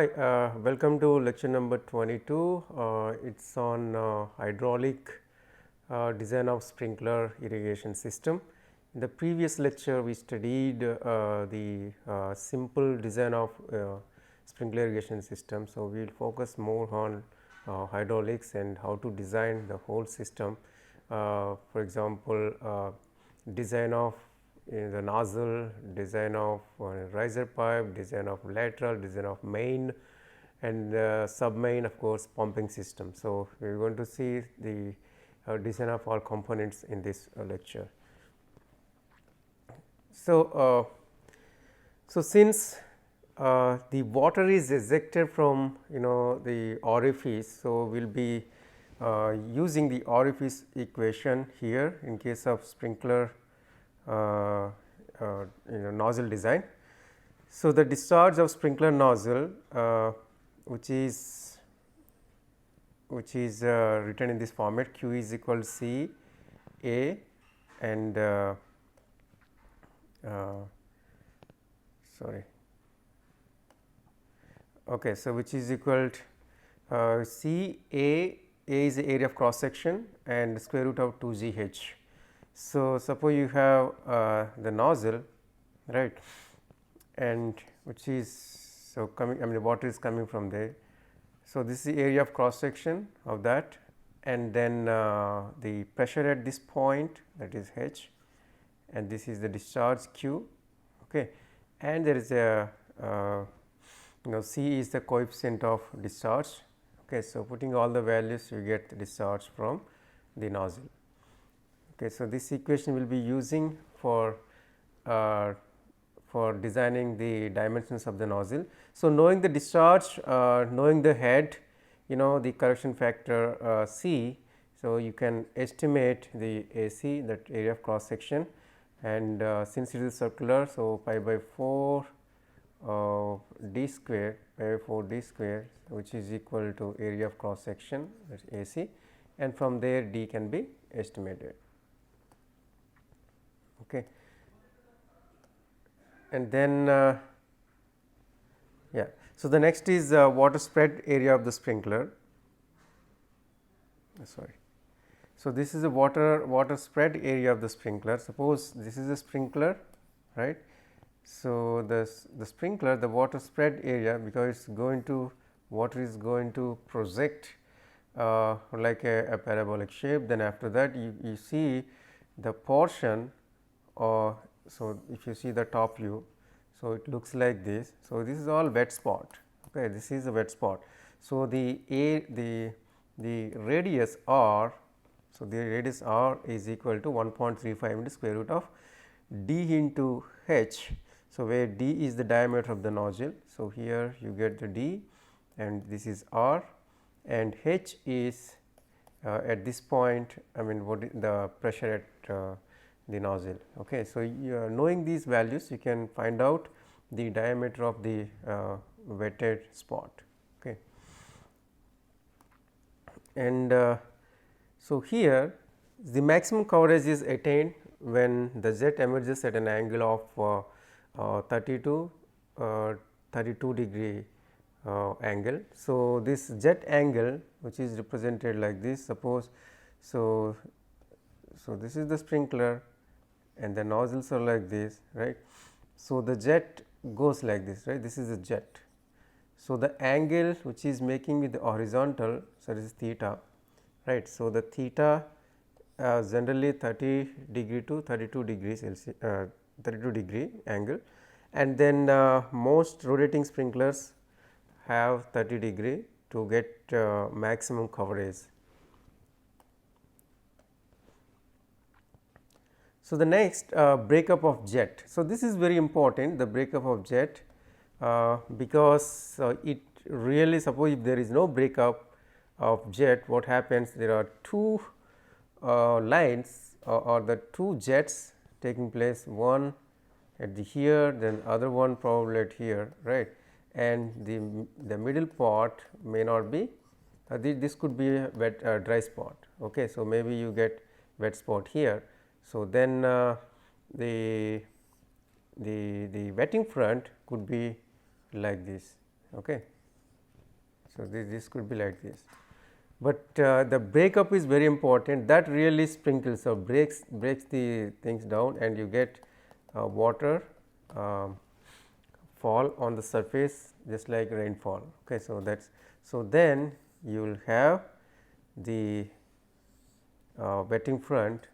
Hi, welcome to lecture number 22. It's on hydraulic design of sprinkler irrigation system. In the previous lecture, we studied the simple design of sprinkler irrigation system. So, we will focus more on hydraulics and how to design the whole system. For example, design of the nozzle, design of riser pipe, design of lateral, design of main, and sub main, of course, pumping system. So, we are going to see the design of all components in this lecture. So, since the water is ejected from the orifice, so we will be using the orifice equation here in case of sprinkler nozzle design. So, the discharge of sprinkler nozzle which is written in this format, Q is equal to C A and sorry. Okay, so which is equal to C A is the area of cross section and square root of 2 G H. So, suppose you have the nozzle, right, and which is so coming, I mean the water is coming from there. So, this is the area of cross section of that, and then the pressure at this point, that is H, and this is the discharge Q, okay, and there is a C is the coefficient of discharge. Okay, so, putting all the values, you get the discharge from the nozzle. Okay, so, this equation will be using for designing the dimensions of the nozzle. So, knowing the discharge, knowing the head, the correction factor C. So, you can estimate the AC, that area of cross section, and since it is circular. So, pi by 4 d square, pi by 4 d square, which is equal to area of cross section, that is AC, and from there d can be estimated. Okay. And then yeah. So, the next is water spread area of the sprinkler. Sorry. So, this is the water spread area of the sprinkler. Suppose this is a sprinkler, right. So, the sprinkler, the water spread area, because it's going to, water is going to project like a parabolic shape. Then after that you see the portion, or so if you see the top view, so it looks like this. So, this is all wet spot. Okay, this is a wet spot. So, the radius r, so the radius r is equal to 1.35 into square root of d into h. So, where d is the diameter of the nozzle. So, here you get the d and this is r, and h is at this point, I mean what is the pressure at the nozzle. Okay. So, knowing these values, you can find out the diameter of the wetted spot. Okay. And so, here the maximum coverage is attained when the jet emerges at an angle of 32 degree angle. So, this jet angle, which is represented like this, suppose. So, this is the sprinkler and the nozzles are like this, right. So, the jet goes like this, right, this is a jet. So, the angle which is making with the horizontal, so this is theta, right. So, the theta generally 30 degree to 32 degrees Celsius, 32 degree angle, and then most rotating sprinklers have 30 degree to get maximum coverage. So, the next breakup of jet. So, this is very important, the breakup of jet, because it really, suppose if there is no breakup of jet, what happens, there are two lines or the two jets taking place, one at the here, then other one probably at here, right, and the middle part may not be, this could be a wet dry spot. Okay. So, maybe you get wet spot here. So, then the wetting front could be like this. Okay. So, this could be like this, but the breakup is very important, that really sprinkles or breaks the things down, and you get water fall on the surface just like rainfall. Okay. So, that is so then you will have the wetting front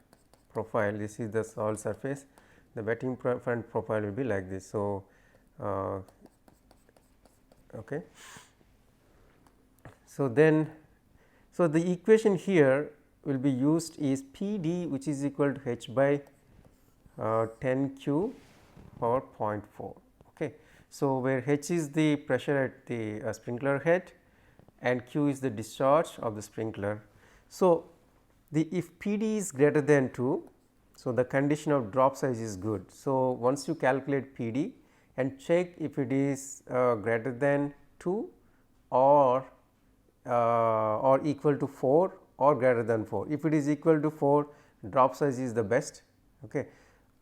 profile, this is the soil surface, the wetting front profile will be like this. So, okay. So, then so the equation here will be used is P d, which is equal to H by 10 Q or 0.4. Okay. So, where H is the pressure at the sprinkler head and Q is the discharge of the sprinkler. So, if P d is greater than 2, so the condition of drop size is good. So, once you calculate P d and check if it is greater than 2 or equal to 4 or greater than 4. If it is equal to 4, drop size is the best. Okay.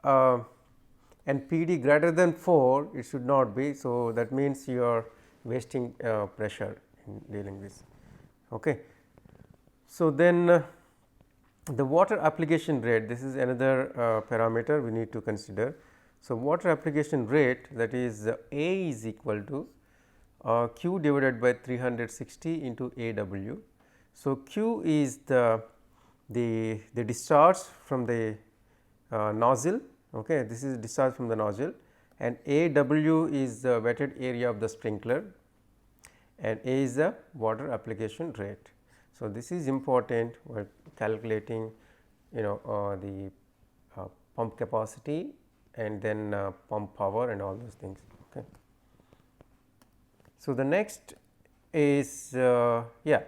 And P d greater than 4, it should not be. So, that means you are wasting pressure in dealing this. Okay. So, then the water application rate, this is another parameter we need to consider. So, water application rate, that is A is equal to Q divided by 360 into A w. So, Q is the discharge from the nozzle. Okay. This is discharge from the nozzle, and A w is the wetted area of the sprinkler, and A is the water application rate. So, this is important while calculating the pump capacity and then pump power and all those things. Okay. So, the next is yeah.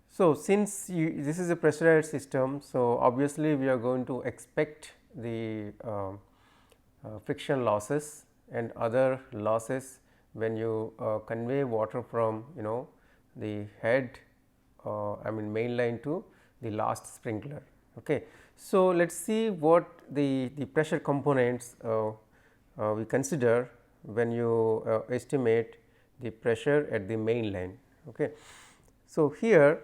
So, since this is a pressurized system, so obviously we are going to expect the friction losses and other losses when you convey water from the head I mean main line to the last sprinkler. Okay. So, let us see what the pressure components we consider when you estimate the pressure at the main line. Okay. So, here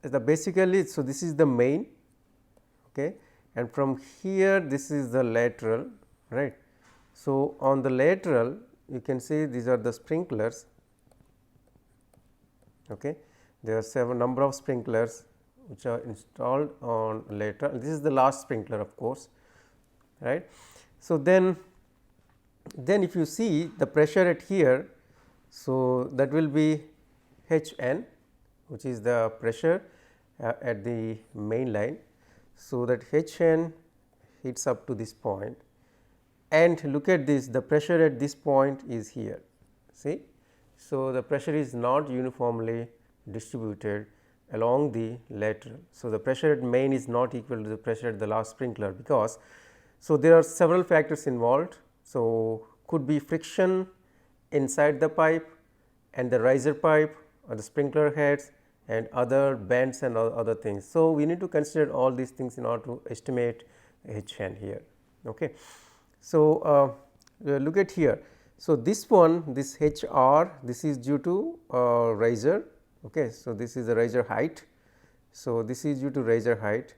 the basically, so this is the main, okay, and from here this is the lateral, right. So, on the lateral you can see these are the sprinklers. Okay. There are several number of sprinklers which are installed on lateral. This is the last sprinkler, of course, right. So, then if you see the pressure at here, so that will be H n, which is the pressure at the main line. So, that H n hits up to this point, and look at this, the pressure at this point is here, see. So, the pressure is not uniformly distributed along the lateral. So, the pressure at main is not equal to the pressure at the last sprinkler, because so there are several factors involved. So, could be friction inside the pipe and the riser pipe or the sprinkler heads and other bends and other things. So, we need to consider all these things in order to estimate H n here. Okay. So, look at here. So, this one, this H r, this is due to riser. Okay. So, this is the riser height. So, this is due to riser height.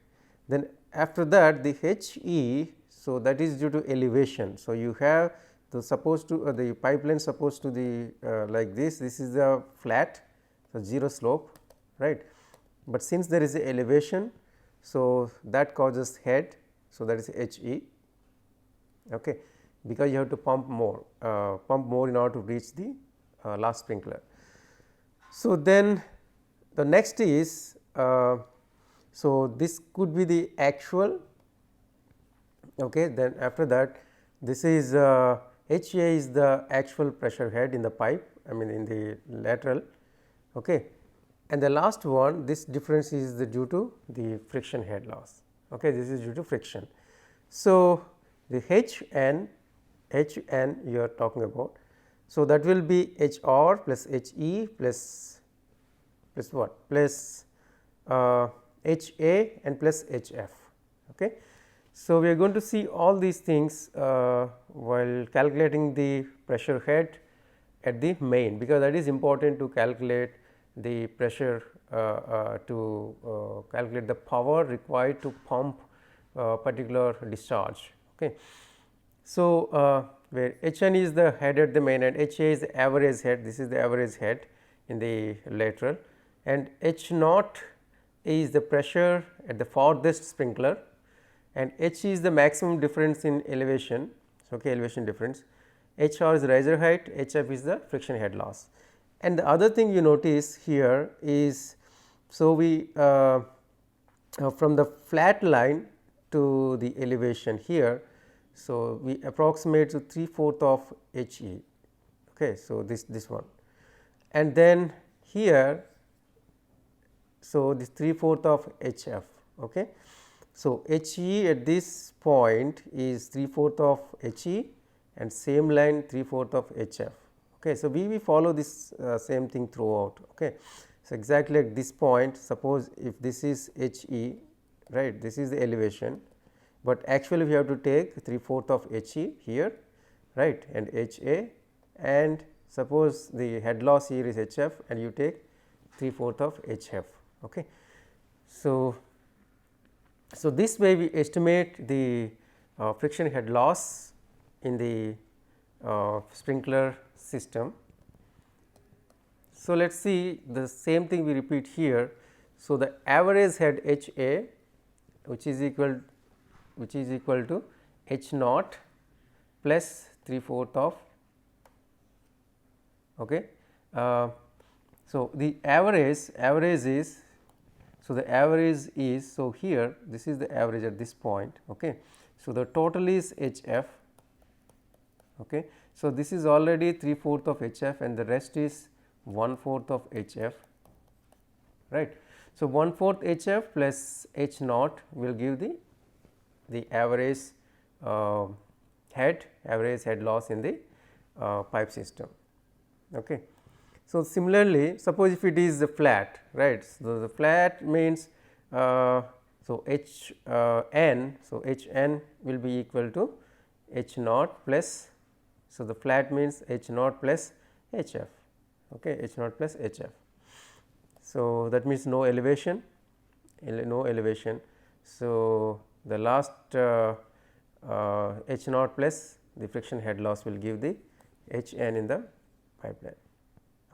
Then after that the H e, so that is due to elevation. So, you have the supposed to the pipeline supposed to the like this is the flat, so 0 slope, right. But since there is a elevation, so that causes head, so that is H e, okay, because you have to pump more in order to reach the last sprinkler. So, then the next is so this could be the actual, okay. Then after that this is H a is the actual pressure head in the pipe, I mean in the lateral, okay. And the last one, this difference is due to the friction head loss, okay. This is due to friction. So, the H n you are talking about. So, that will be H r plus H e plus what, plus H a and plus H f. Okay. So, we are going to see all these things while calculating the pressure head at the main, because that is important to calculate the pressure to calculate the power required to pump particular discharge. Okay. So, where H n is the head at the main end, H a is the average head, this is the average head in the lateral, and H naught is the pressure at the farthest sprinkler, and H is the maximum difference in elevation. So, okay, elevation difference. H r is riser height, H f is the friction head loss. And the other thing you notice here is, so we from the flat line to the elevation here, so we approximate to 3/4 of H e. Okay, so this one, and then here, so this 3/4 of H f. Okay. So, H e at this point is 3/4 of H e and same line 3/4 of H f. Okay. So, we follow this same thing throughout. Okay. So, exactly at this point, suppose if this is H e, right, this is the elevation, but actually we have to take 3/4 of H e here, right, and H a, and suppose the head loss here is H f and you take 3/4 of H f. Okay. So, this way we estimate the friction head loss in the sprinkler system. So, let us see the same thing we repeat here. So, the average head H a, which is equal to H naught plus 3/4 of. Okay. So, the average is, so the average is, so here this is the average at this point. Okay. So, the total is H f. Okay. So, this is already 3/4 of H f and the rest is 1/4 of H f, right. So, 1/4 H f plus H naught will give the average head loss in the pipe system. Okay. So, similarly, suppose if it is flat, right. So, the flat means so H n, so H n will be equal to H naught plus, so the flat means H naught plus H f, okay, H naught plus H f. So, that means no elevation, So, the last H naught plus the friction head loss will give the H n in the pipeline,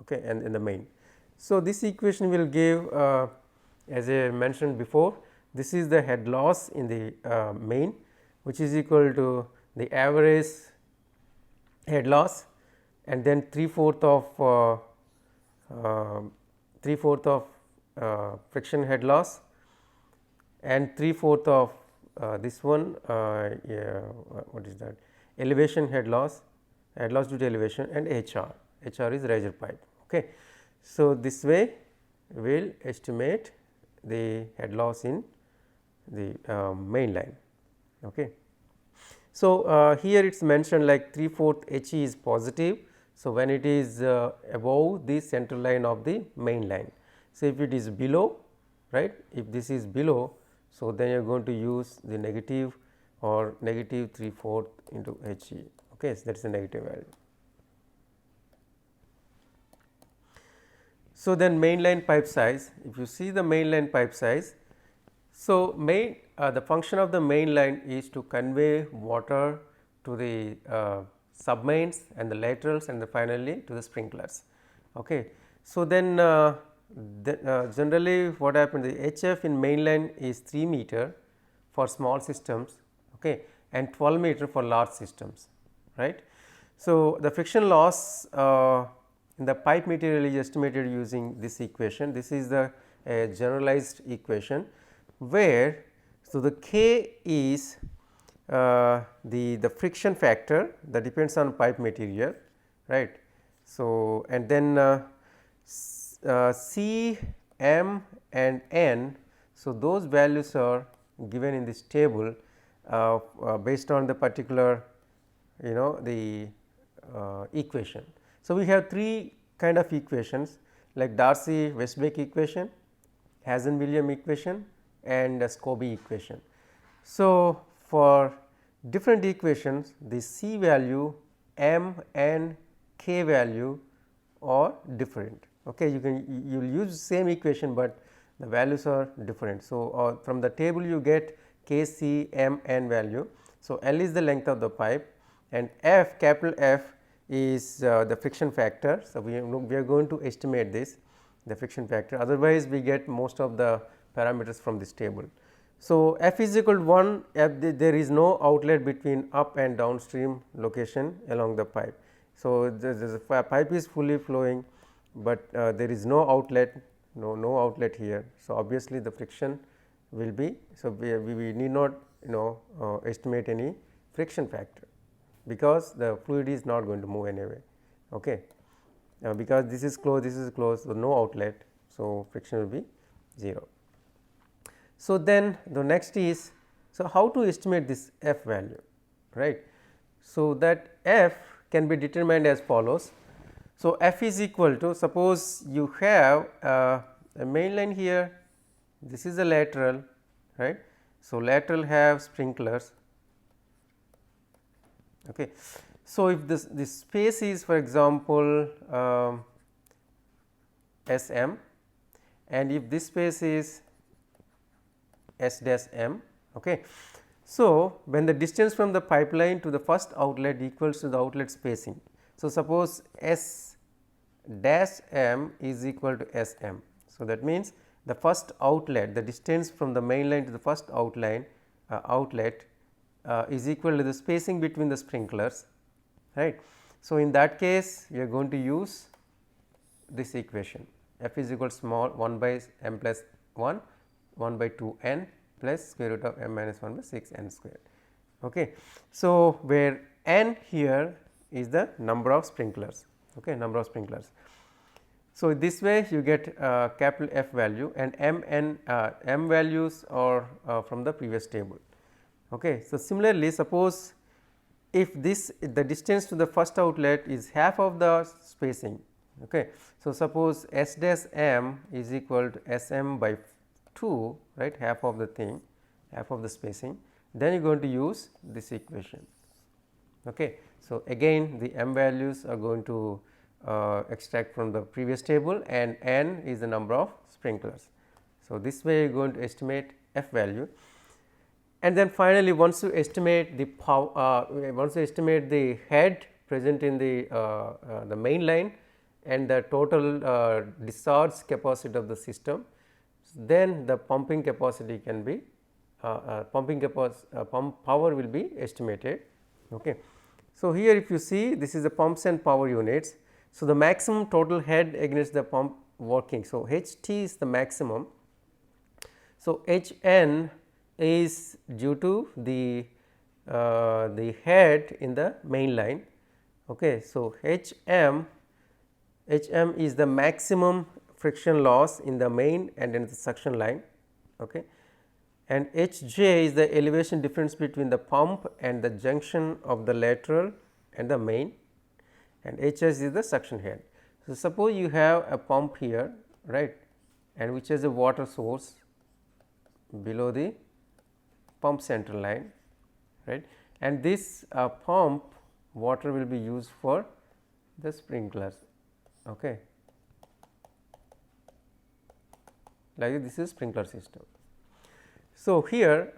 okay, and in the main. So, this equation will give as I mentioned before, this is the head loss in the main, which is equal to the average head loss and then 3/4 of friction head loss and 3/4 of this one what is that, elevation head loss due to elevation, and H r is riser pipe. Okay. So, this way we will estimate the head loss in the main line. Okay. So, here it is mentioned like 3/4 H e is positive. So, when it is above the center line of the main line. So, if it is below, right, if this is below, so then you are going to use the negative or negative 3/4 into H e. Okay. So, that is a negative value. So, then mainline pipe size, if you see the mainline pipe size. So, the function of the main line is to convey water to the submains and the laterals and finally to the sprinklers. Okay. So, then generally what happens, the H f in mainline is 3 meter for small systems, okay, and 12 meter for large systems, right. So, the friction loss in the pipe material is estimated using this equation. This is the generalized equation where, so the K is the friction factor that depends on pipe material, right. So, and then C, M and N. So, those values are given in this table based on the particular the equation. So, we have 3 kind of equations like Darcy-Weisbach equation, Hazen-Williams equation and Scobie equation. So, for different equations the C value, M and K value are different. Okay, you will use same equation, but the values are different. So, from the table you get K, C, M, N value. So, L is the length of the pipe and F, capital F is the friction factor. So, we are going to estimate this, the friction factor, otherwise we get most of the parameters from this table. So, F is equal to 1, there is no outlet between up and downstream location along the pipe. So, the pipe is fully flowing, but there is no outlet, no outlet here. So, obviously, the friction will be, so we need not estimate any friction factor, because the fluid is not going to move anyway. Okay. Because this is closed, so no outlet. So, friction will be 0. So, then the next is, so how to estimate this F value, right. So, that F can be determined as follows. So, F is equal to, suppose you have a main line here, this is a lateral, right. So, lateral have sprinklers. Okay. So, if this space is, for example, S m, and if this space is S dash m. Okay. So, when the distance from the pipeline to the first outlet equals to the outlet spacing. So, suppose S dash m is equal to S m. So, that means the first outlet, the distance from the main line to the first outlet is equal to the spacing between the sprinklers, right. So, in that case we are going to use this equation, F is equal to small 1 by m plus 1 by 2 n plus square root of m minus 1 by 6 n square. Okay. So, where n here is the number of sprinklers, okay, number of sprinklers. So, this way you get capital F value, and m values are from the previous table. Okay. So, similarly, suppose if the distance to the first outlet is half of the spacing. Okay. So, suppose S dash m is equal to S m by 2, right, half of the thing, half of the spacing, then you are going to use this equation. Okay. So, again the m values are going to extract from the previous table, and n is the number of sprinklers. So, this way you are going to estimate F value, and then finally, once you estimate the once you estimate the head present in the main line and the total discharge capacity of the system, then the pumping capacity can be pump power will be estimated. Okay. So, here if you see, this is the pumps and power units. So, the maximum total head against the pump working. So, H T is the maximum. So, H n is due to the head in the main line. Okay. So, H m is the maximum friction loss in the main and in the suction line. Okay. And H j is the elevation difference between the pump and the junction of the lateral and the main, and H s is the suction head. So, suppose you have a pump here, right, and which has a water source below the pump central line, right, and this pump water will be used for the sprinklers. Okay. Like this is sprinkler system. So, here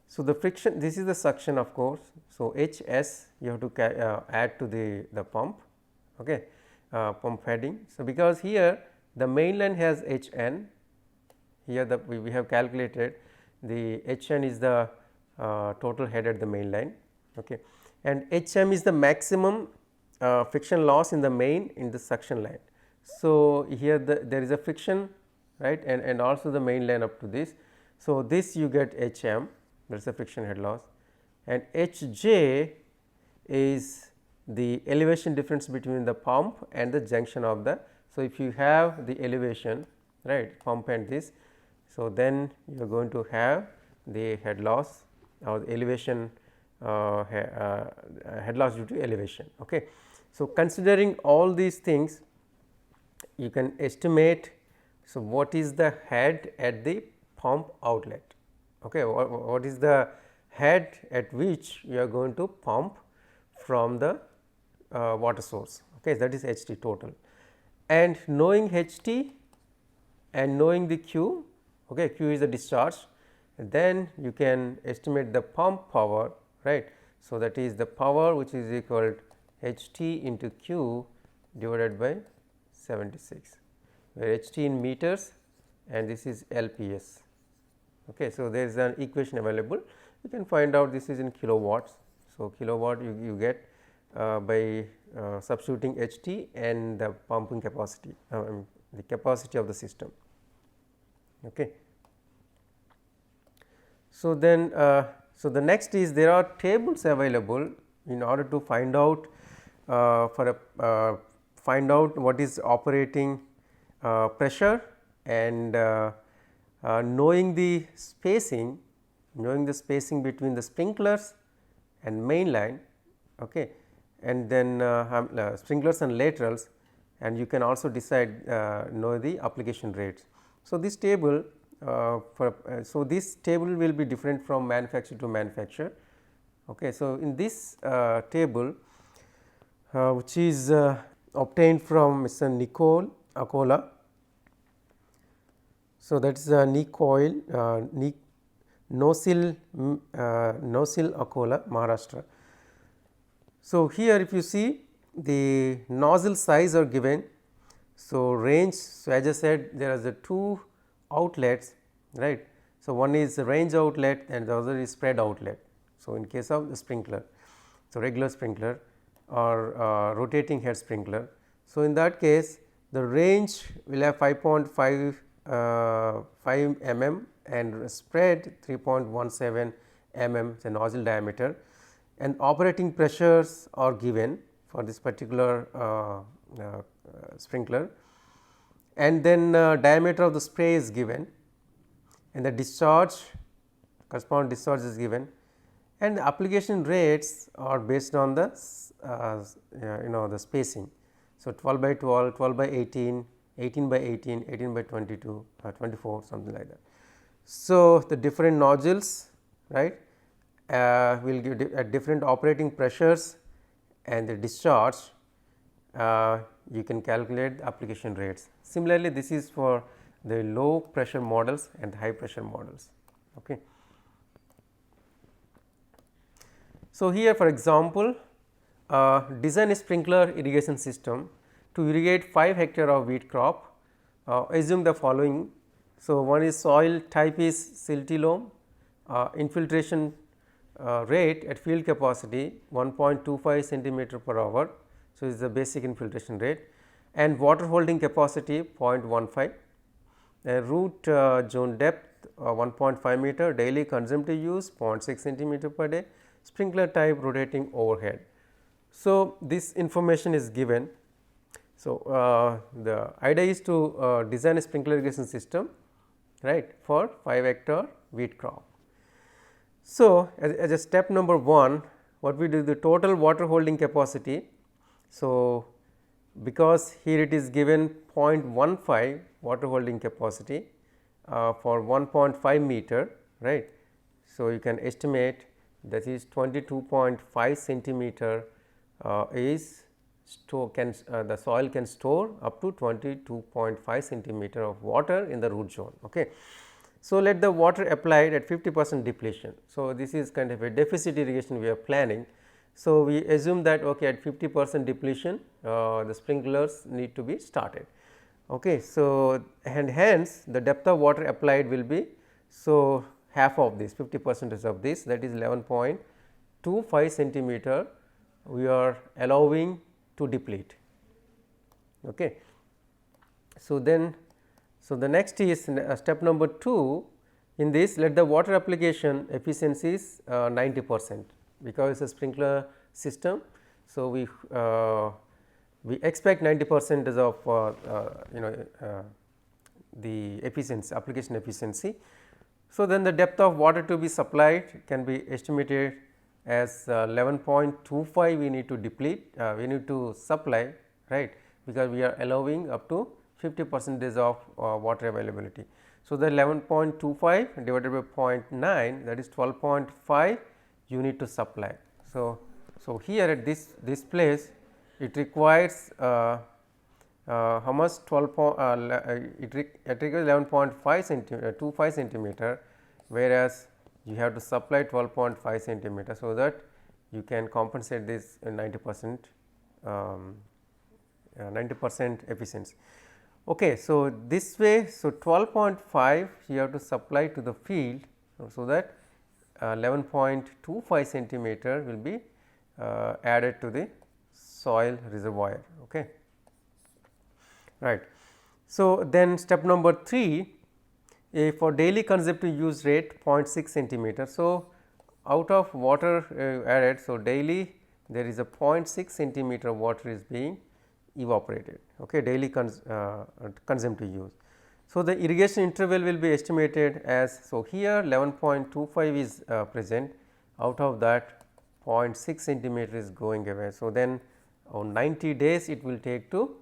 so the friction, this is the suction of course. So, H s you have to add to the pump, okay, pump heading. So, because here the main line has H n, here we have calculated the H n is the total head at the main line, okay, and H m is the maximum friction loss in the main in the suction line. So, here there is a friction, right, and also the main line up to this. So, this you get H m, there is a friction head loss, and H j is the elevation difference between the pump and the junction of the. So, if you have the elevation, right, pump and this, so then you are going to have the head loss or the elevation head loss due to elevation. Okay. So, considering all these things, you can estimate. So, what is the head at the pump outlet? Okay. What is the head at which you are going to pump from the water source? Okay. That is H T total. and knowing H t and knowing the Q, okay, Q is the discharge, then you can estimate the pump power, right. So, that is the power which is equal H t into Q divided by 76, where H t in meters and this is LPS. Okay. So, there is an equation available, you can find out this is in kilowatts. So, kilowatt you get by substituting H t and the pumping capacity, the capacity of the system. Okay. So, then so the next is there are tables available in order to find out find out what is operating pressure and knowing the spacing between the sprinklers and main line, okay, and then sprinklers and laterals, and you can also decide know the application rates. So, this table so this table will be different from manufacturer to manufacturer. Okay. So, in this table which is obtained from Mr. Nicole Akola. So, that is Nozzle Akola, Maharashtra. So, here if you see the nozzle size are given. So, range, so as I said there are the two outlets, right. So, one is range outlet and the other is spread outlet. So, in case of the sprinkler, so regular sprinkler or rotating head sprinkler. So, in that case the range will have 5.5 mm and spread 3.17 mm the nozzle diameter, and operating pressures are given for this particular sprinkler, and then diameter of the spray is given, and the discharge, corresponding discharge is given, and the application rates are based on the the spacing. So, 12 by 12, 12 by 18, 18 by 18, 18 by 22, 24, something like that. So, the different nozzles, right, will give at different operating pressures and the discharge, you can calculate the application rates. Similarly, this is for the low pressure models and the high pressure models. Okay. So, here for example, design a sprinkler irrigation system to irrigate 5 hectare of wheat crop. Assume the following. So, one is soil type is silty loam, infiltration rate at field capacity 1.25 centimeter per hour. So, is the basic infiltration rate, and water holding capacity 0.15, root zone depth 1.5 meter, daily consumptive use 0.6 centimeter per day, sprinkler type rotating overhead. So, this information is given. So, the idea is to design a sprinkler irrigation system, right, for 5 hectare wheat crop. So, as a step number 1, what we do, the total water holding capacity. So, because here it is given 0.15 water holding capacity for 1.5 meter, right. So, you can estimate that is 22.5 centimeter is the soil can store up to 22.5 centimeter of water in the root zone. Okay. So, let the water applied at 50% depletion. So, this is kind of a deficit irrigation we are planning. So, we assume that okay, at 50% depletion the sprinklers need to be started. Okay. So, and hence the depth of water applied will be, so half of this 50% of this, that is 11.25 centimeter we are allowing to deplete. Okay. So, then the next is step number 2. In this, let the water application efficiency is 90%, because it is a sprinkler system. So, we expect 90% of the efficiency, application efficiency. So, then the depth of water to be supplied can be estimated as 11.25 we need to deplete, we need to supply, right, because we are allowing up to 50% of water availability. So, the 11.25 divided by 0.9, that is 12.5 you need to supply. So, here at this place it requires how much 12 it requires 11.5 centimeter 25 centimeter, whereas you have to supply 12.5 centimeter. So, that you can compensate this 90% 90% efficiency. Okay, so this way, so 12.5 you have to supply to the field, so that 11.25 centimeter will be added to the soil reservoir. Okay. Right. So, then step number 3, for daily consumptive use rate 0.6 centimeter. So, out of water added, so daily there is a 0.6 centimeter water is being evaporated, okay, daily consumptive use. So, the irrigation interval will be estimated as, so here 11.25 is present, out of that 0.6 centimeter is going away. So, then on 90 days it will take to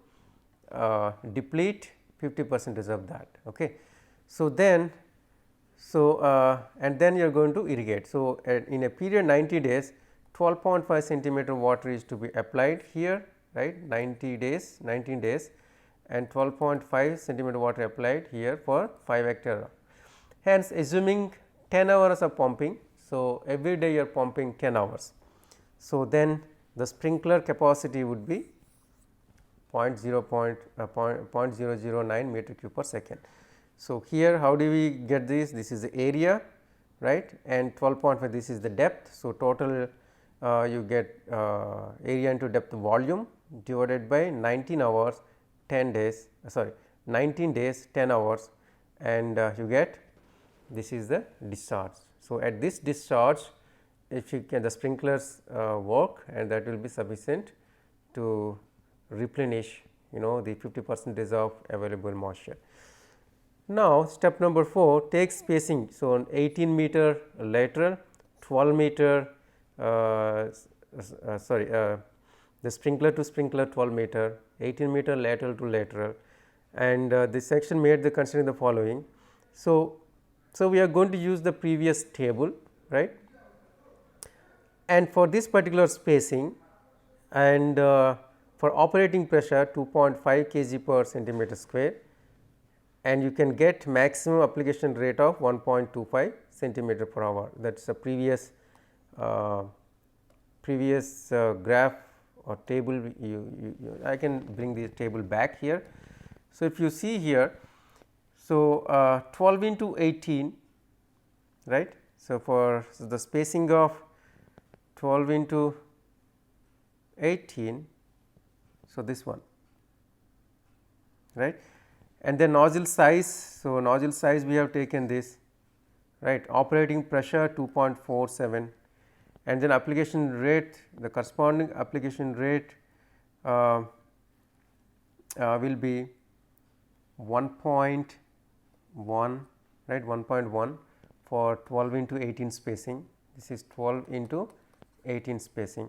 deplete 50% of that. Okay. So, then and then you are going to irrigate. So, in a period 90 days 12.5 centimeter water is to be applied here, right, 90 days 19 days, and 12.5 centimeter water applied here for 5 hectare. Hence, assuming 10 hours of pumping. So, every day you are pumping 10 hours. So, then the sprinkler capacity would be 0.009 meter cube per second. So, here how do we get this? This is the area, right, and 12.5 this is the depth. So, total you get area into depth volume divided by 19 hours 10 days 19 days 10 hours, and you get this is the discharge. So, at this discharge, if you can the sprinklers work, and that will be sufficient to replenish the 50% of available moisture. Now, step number 4, take spacing. So, 18 meter lateral, 12 meter the sprinkler to sprinkler 12 meter, 18 meter lateral to lateral, and this section made the considering the following. So, we are going to use the previous table, right, and for this particular spacing, and for operating pressure 2.5 kg per centimeter square, and you can get maximum application rate of 1.25 centimeter per hour. That is a previous graph or table. I can bring the table back here. So, if you see here, so 12 into 18, right. So, for the spacing of 12 into 18, so this one, right, and then nozzle size. So, nozzle size we have taken this, right, operating pressure 2.47, and then application rate, the corresponding application rate will be 1.1, right, 1.1 for 12 into 18 spacing. This is 12 into 18 spacing.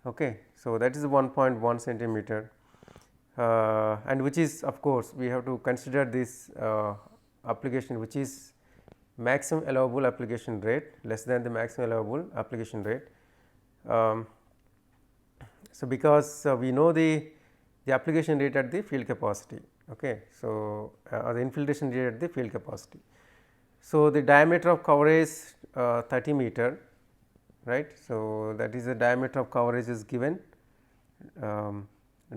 Okay. So, that is 1.1 centimeter, and which is, of course, we have to consider this application, which is maximum allowable application rate, less than the maximum allowable application rate. So, because we know the application rate at the field capacity. Okay. So, the infiltration rate at the field capacity. So, the diameter of coverage 30 meter, right. So, that is the diameter of coverage is given,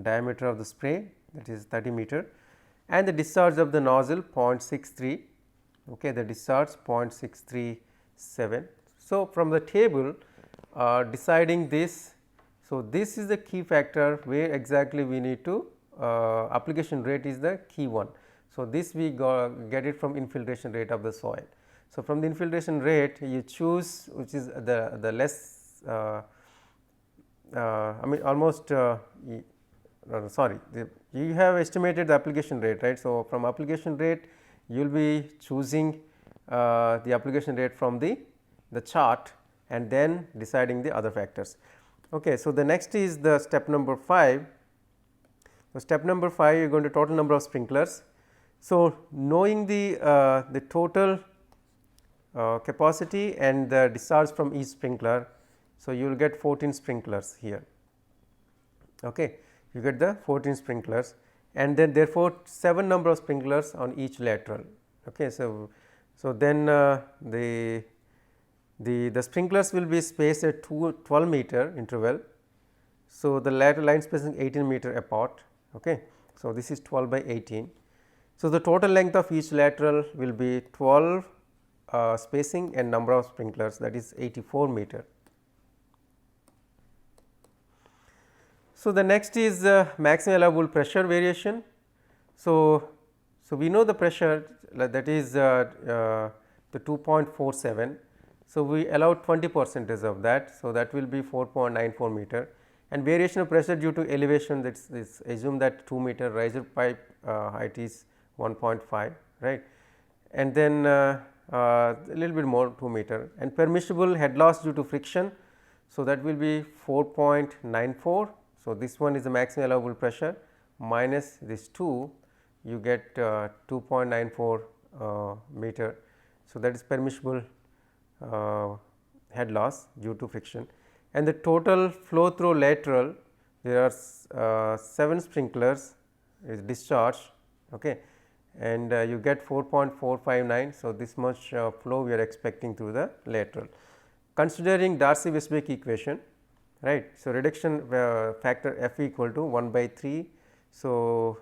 diameter of the spray, that is 30 meter, and the discharge of the nozzle 0.63, okay, the discharge 0.637. So, from the table deciding this, so this is the key factor where exactly we need to application rate is the key one. So, this we get it from infiltration rate of the soil. So, from the infiltration rate you choose which is the less I mean almost you have estimated the application rate, right. So, from application rate you will be choosing the application rate from the chart, and then deciding the other factors. Okay. So, the next is the step number 5. So, step number 5 you are going to total number of sprinklers. So, knowing the total capacity and the discharge from each sprinkler. So, you will get 14 sprinklers here. Okay. You get the 14 sprinklers, and then therefore, 7 number of sprinklers on each lateral. Okay. So then the sprinklers will be spaced at 12 meter interval. So, the lateral line spacing 18 meter apart. Okay. So, this is 12 by 18. So, the total length of each lateral will be 12 spacing and number of sprinklers, that is 84 meter. So, the next is maximum allowable pressure variation. So we know the pressure, that is the 2.47. So, we allow 20% of that. So, that will be 4.94 meter, and variation of pressure due to elevation, that is assume that 2 meter, riser pipe height is 1.5, right, and then a little bit more 2 meter, and permissible head loss due to friction. So, that will be 4.94. So, this one is the maximum allowable pressure minus this 2, you get 2.94 meter. So, that is permissible head loss due to friction, and the total flow through lateral, there are 7 sprinklers is discharged, okay, and you get 4.459. So, this much flow we are expecting through the lateral, considering Darcy-Weisbach equation, right. So, reduction factor F equal to 1 by 3. So,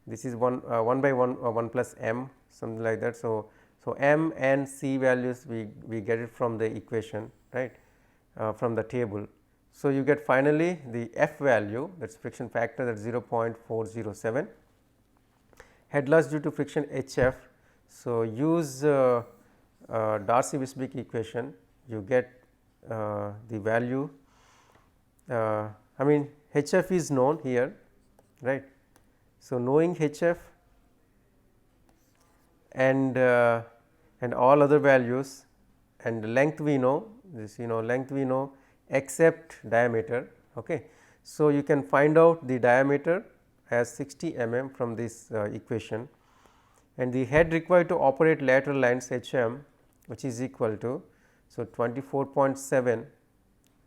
this is 1 by 1 plus m, something like that. So, m and c values we get it from the equation, right, from the table. So, you get finally the F value, that is friction factor, that is 0.407. Head loss due to friction HF. So, use Darcy-Weisbach equation, you get the value, I mean HF is known here, right. So, knowing HF and all other values, and length we know, this length we know except diameter. Okay. So, you can find out the diameter as 60 mm from this equation, and the head required to operate lateral lines HM, which is equal to, so 24.7.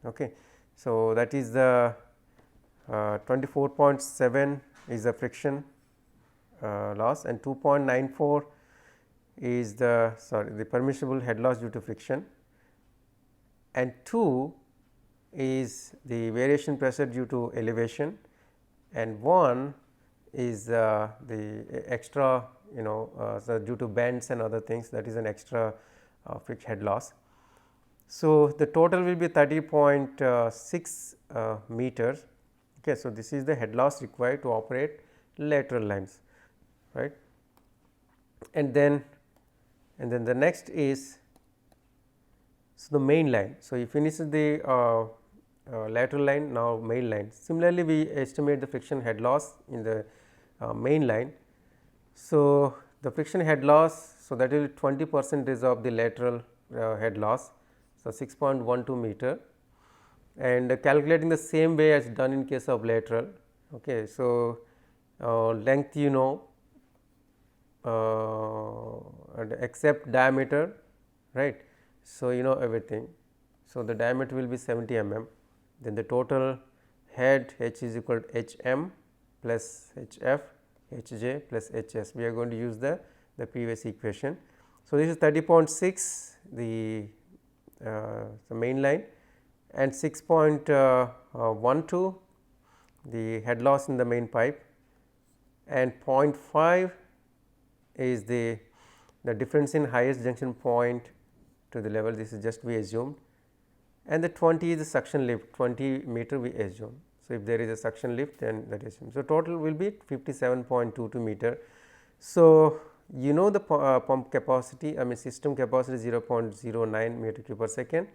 Okay. So, that is the 24.7 is the friction loss, and 2.94 is the permissible head loss due to friction, and 2 is the variation pressure due to elevation, and 1 is the extra so due to bends and other things, that is an extra head loss. So, the total will be 30.6 meters. Okay. So, this is the head loss required to operate lateral lines, right, and then the next is the main line. So, you finish the lateral line, now main line. Similarly, we estimate the friction head loss in the main line. So, the friction head loss, so that will be 20% of the lateral head loss, so 6.12 meter, and calculating the same way as done in case of lateral. Okay. So, length and except diameter, right. So, everything. So, the diameter will be 70 mm, then the total head H is equal to H m plus H f, H j plus H s. We are going to use the previous equation. So, this is 30.6 the main line, and 6.12 the head loss in the main pipe, and 0.5 is the difference in highest junction point to the level, this is just we assumed, and the 20 is the suction lift, 20 meter we assume. So, if there is a suction lift, then that is assumed. So, total will be 57.22 meter. So, the pump capacity, I mean system capacity 0.09 meter cube per second,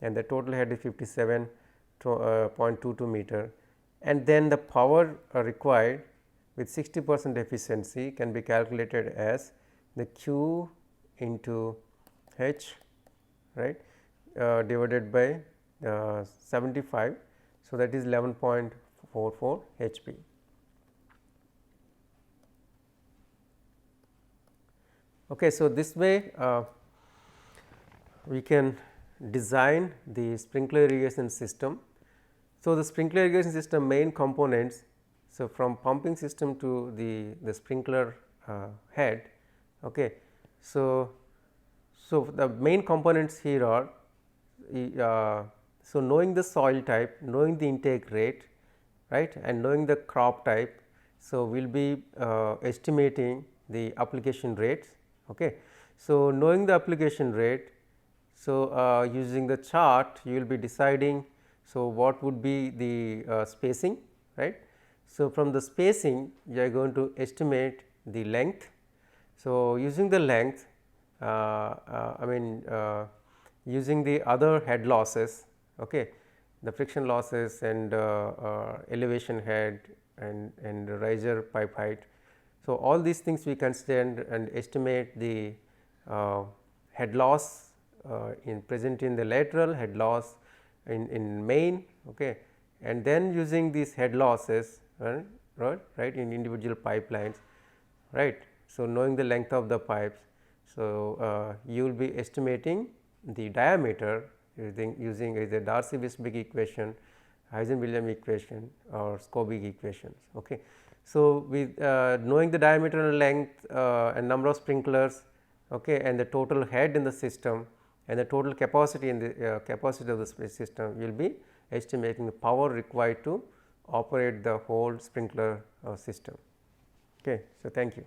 and the total head is 57.22 meter, and then the power required with 60% efficiency can be calculated as the Q into H, right, divided by 75. So, that is 11.44 HP. Okay. So, this way we can design the sprinkler irrigation system. So, the sprinkler irrigation system main components So, from pumping system to the sprinkler head. Okay. So, the main components here are so knowing the soil type, knowing the intake rate, right, and knowing the crop type. So, we will be estimating the application rates. Okay. So, knowing the application rate, so using the chart you will be deciding, so what would be the spacing, right. So, from the spacing you are going to estimate the length. So, using the length using the other head losses, okay, the friction losses and elevation head and riser pipe height. So, all these things we consider and estimate the head loss in present in the lateral, head loss in main, okay, and then using these head losses right in individual pipelines, right. So, knowing the length of the pipes. So, you will be estimating the diameter using either Darcy-Weisbach equation, Heisenberg equation or Scobie equations. Okay. So, with knowing the diameter and length and number of sprinklers, okay, and the total head in the system and the total capacity in the capacity of the system, you will be estimating the power required to operate the whole sprinkler system. Okay. So, thank you.